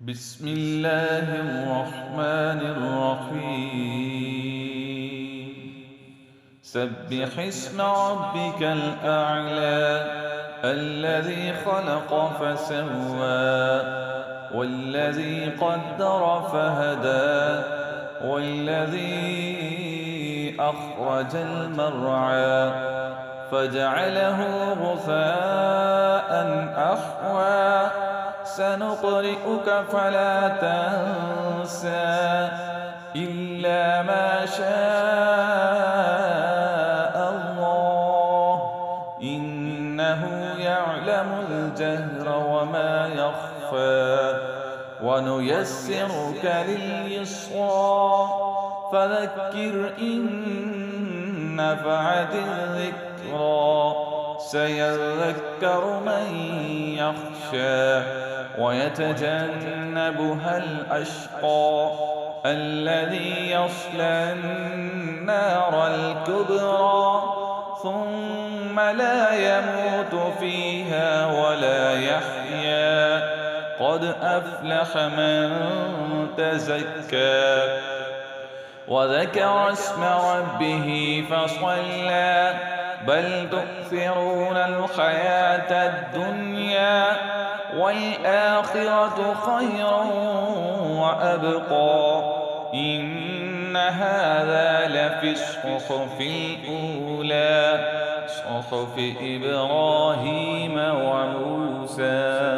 بسم الله الرحمن الرحيم. سبح اسم ربك الأعلى الذي خلق فسوى والذي قدر فهدى والذي أخرج المرعى فجعله غثاء أحوى سنقرئك فلا تنسى إلا ما شاء الله إنه يعلم الجهر وما يخفى ونيسرك لليسرى فذكر إن نفعت الذكرى سيذكر من يخشى ويتجنبها الأشقى الذي يصلى النار الكبرى ثم لا يموت فيها ولا يحيا قد أفلح من تزكى وذكر اسم ربه فصلى بل تؤثرون الحياة الدنيا والآخرة خير وأبقى إن هذا لفي الصحف الأولى صحف إبراهيم وموسى.